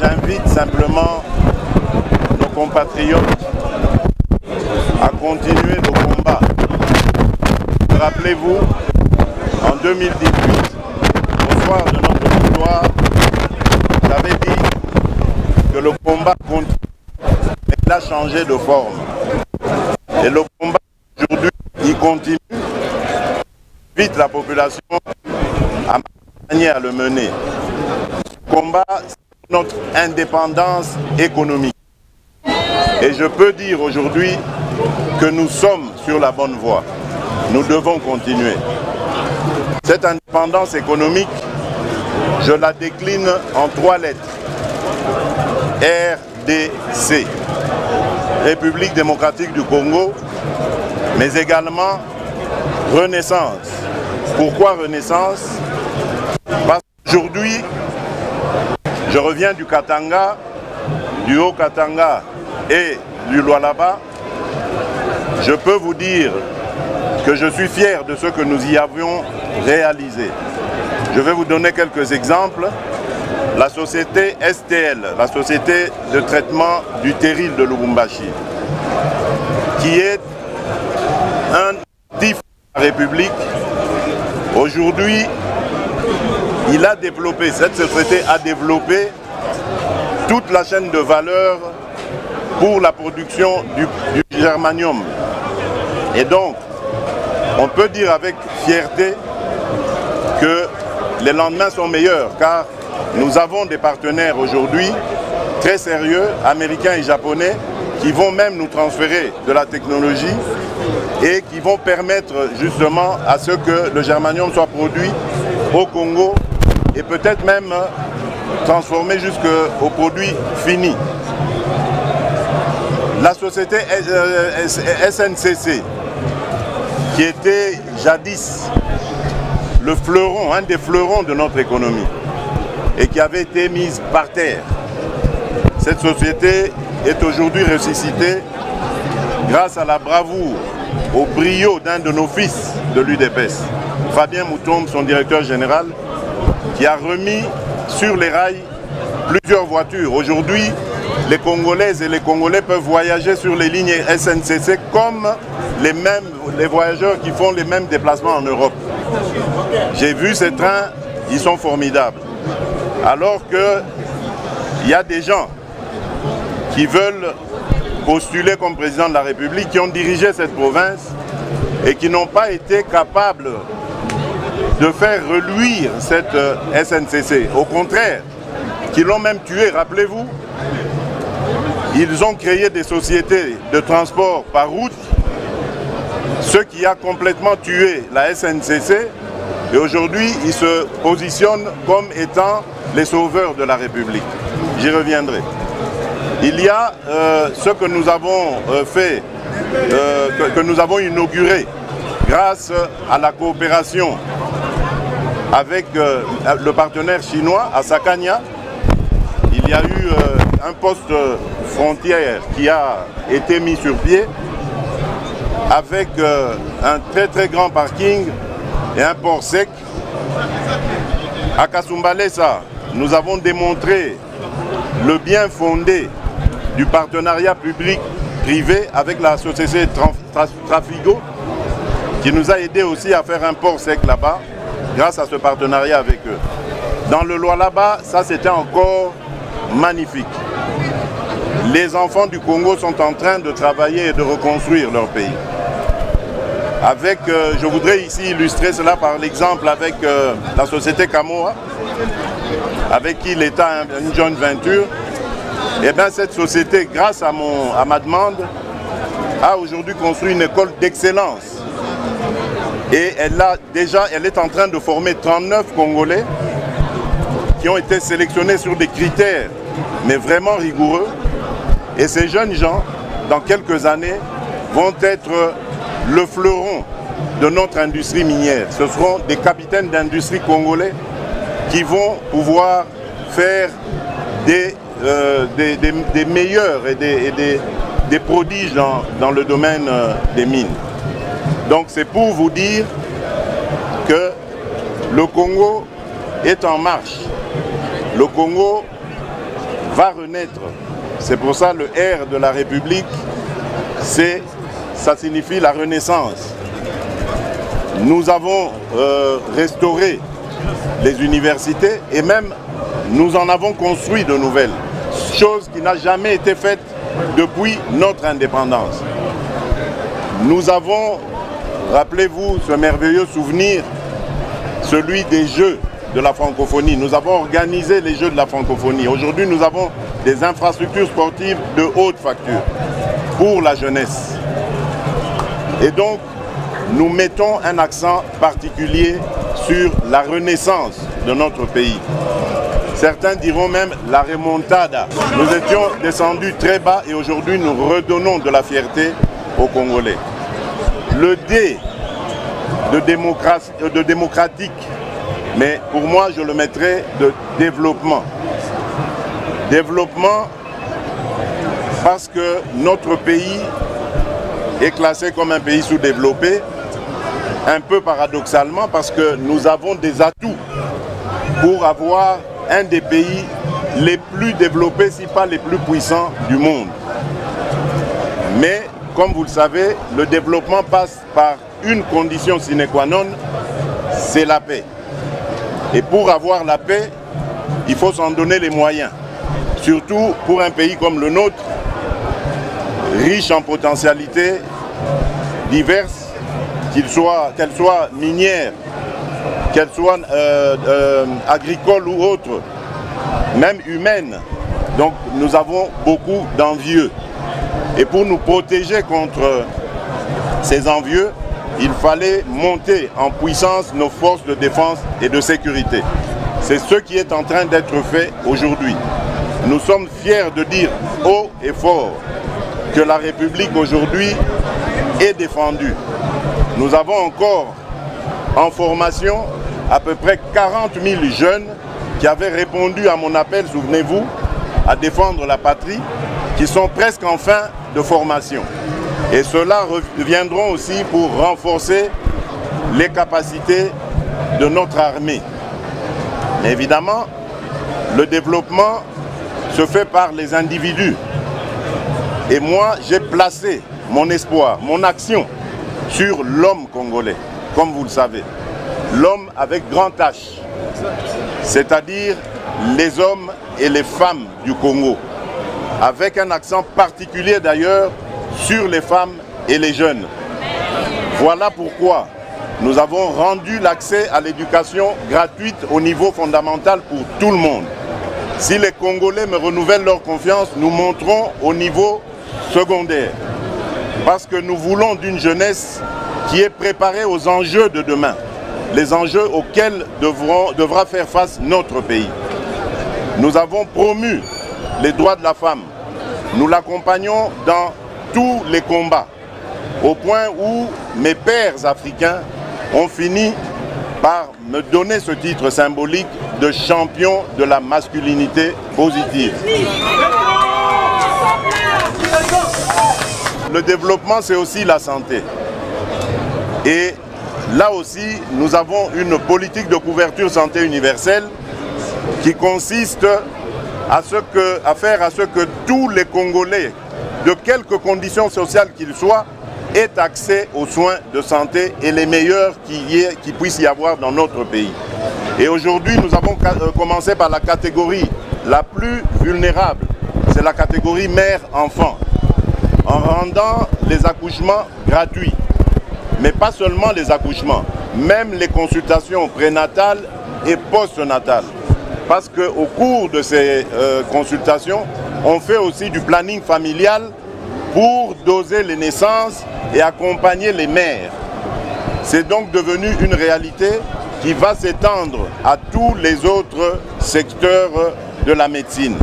j'invite simplement nos compatriotes à continuer le combat. Rappelez-vous, en 2018, au soir de notre victoire, j'avais dit que le combat continue, mais il a changé de forme. Et le combat aujourd'hui, il continue. J'invite la population à m'accompagner à le mener. Ce combat, c'est notre indépendance économique. Et je peux dire aujourd'hui que nous sommes sur la bonne voie. Nous devons continuer. Cette indépendance économique, je la décline en 3 lettres. RDC, République démocratique du Congo, mais également Renaissance. Pourquoi Renaissance? Parce qu'aujourd'hui, je reviens du Katanga, du Haut-Katanga et du Lualaba. Je peux vous dire que je suis fier de ce que nous y avions réalisé. Je vais vous donner quelques exemples. La société STL, la société de traitement du terril de Lubumbashi, qui est un actif de la République, aujourd'hui, cette société a développé toute la chaîne de valeur pour la production du germanium. Et donc, on peut dire avec fierté que les lendemains sont meilleurs, car nous avons des partenaires aujourd'hui très sérieux, américains et japonais, qui vont même nous transférer de la technologie et qui vont permettre justement à ce que le germanium soit produit au Congo et peut-être même transformé jusqu'au produit fini. La société SNCC, qui était jadis le fleuron, un des fleurons de notre économie, et qui avait été mise par terre. Cette société est aujourd'hui ressuscitée grâce à la bravoure, au brio d'un de nos fils de l'UDPS, Fabien Moutombe, son directeur général, qui a remis sur les rails plusieurs voitures. Aujourd'hui, les Congolaises et les Congolais peuvent voyager sur les lignes SNCC comme les voyageurs qui font les mêmes déplacements en Europe. J'ai vu ces trains, ils sont formidables. Alors qu'il y a des gens qui veulent postuler comme président de la République, qui ont dirigé cette province et qui n'ont pas été capables de faire reluire cette SNCC. Au contraire, qui l'ont même tué, rappelez-vous. Ils ont créé des sociétés de transport par route, ce qui a complètement tué la SNCC. Et aujourd'hui, ils se positionnent comme étant les sauveurs de la République. J'y reviendrai. Il y a ce que nous avons fait, que nous avons inauguré grâce à la coopération avec le partenaire chinois, à Sakania. Il y a eu un poste frontière qui a été mis sur pied avec un très très grand parking et un port sec. À Kasumbalesa, nous avons démontré le bien fondé du partenariat public-privé avec la société Trafigo, qui nous a aidé aussi à faire un port sec là-bas, grâce à ce partenariat avec eux. Dans le Lualaba, ça c'était encore magnifique. Les enfants du Congo sont en train de travailler et de reconstruire leur pays. Je voudrais ici illustrer cela par l'exemple avec la société Kamoa, avec qui l'État a une joint venture. Et bien cette société, grâce à ma demande, a aujourd'hui construit une école d'excellence. Et elle est en train de former 39 Congolais qui ont été sélectionnés sur des critères, mais vraiment rigoureux. Et ces jeunes gens, dans quelques années, vont être le fleuron de notre industrie minière. Ce seront des capitaines d'industrie congolais qui vont pouvoir faire des meilleurs et des prodiges dans le domaine des mines. Donc c'est pour vous dire que le Congo est en marche. Le Congo va renaître. C'est pour ça le R de la République, ça signifie la renaissance. Nous avons restauré les universités et même nous en avons construit de nouvelles, chose qui n'a jamais été faite depuis notre indépendance. Nous avons, rappelez-vous ce merveilleux souvenir, celui des Jeux de la francophonie. Nous avons organisé les Jeux de la francophonie. Aujourd'hui, nous avons des infrastructures sportives de haute facture pour la jeunesse. Et donc, nous mettons un accent particulier sur la renaissance de notre pays. Certains diront même la remontada. Nous étions descendus très bas et aujourd'hui nous redonnons de la fierté aux Congolais. Le D de démocratique, mais pour moi je le mettrais de développement. Développement parce que notre pays est classé comme un pays sous-développé, un peu paradoxalement parce que nous avons des atouts pour avoir un des pays les plus développés, si pas les plus puissants du monde. Mais, comme vous le savez, le développement passe par une condition sine qua non, c'est la paix. Et pour avoir la paix, il faut s'en donner les moyens. Surtout pour un pays comme le nôtre, riche en potentialités diverses, qu'elles soient minières, qu'elles soient agricoles ou autres, même humaines. Donc nous avons beaucoup d'envieux. Et pour nous protéger contre ces envieux, il fallait monter en puissance nos forces de défense et de sécurité. C'est ce qui est en train d'être fait aujourd'hui. Nous sommes fiers de dire haut et fort que la République aujourd'hui est défendue. Nous avons encore en formation à peu près 40 000 jeunes qui avaient répondu à mon appel, souvenez-vous, à défendre la patrie, qui sont presque en fin de formation. Et ceux-là reviendront aussi pour renforcer les capacités de notre armée. Mais évidemment, le développement se fait par les individus. Et moi, j'ai placé mon espoir, mon action sur l'homme congolais, comme vous le savez. L'homme avec grand H, c'est-à-dire les hommes et les femmes du Congo, avec un accent particulier d'ailleurs sur les femmes et les jeunes. Voilà pourquoi nous avons rendu l'accès à l'éducation gratuite au niveau fondamental pour tout le monde. Si les Congolais me renouvellent leur confiance, nous monterons au niveau secondaire. Parce que nous voulons d'une jeunesse qui est préparée aux enjeux de demain, les enjeux auxquels devra faire face notre pays. Nous avons promu les droits de la femme. Nous l'accompagnons dans tous les combats, au point où mes pairs africains ont fini par me donner ce titre symbolique de champion de la masculinité positive. Le développement, c'est aussi la santé. Et là aussi, nous avons une politique de couverture santé universelle qui consiste à faire à ce que tous les Congolais, de quelque condition sociale qu'ils soient, aient accès aux soins de santé et les meilleurs qu'il puisse y avoir dans notre pays. Et aujourd'hui, nous avons commencé par la catégorie la plus vulnérable, c'est la catégorie mère-enfant, en rendant les accouchements gratuits. Mais pas seulement les accouchements, même les consultations prénatales et postnatales. Parce qu'au cours de ces consultations, on fait aussi du planning familial pour doser les naissances et accompagner les mères. C'est donc devenu une réalité qui va s'étendre à tous les autres secteurs de la médecine.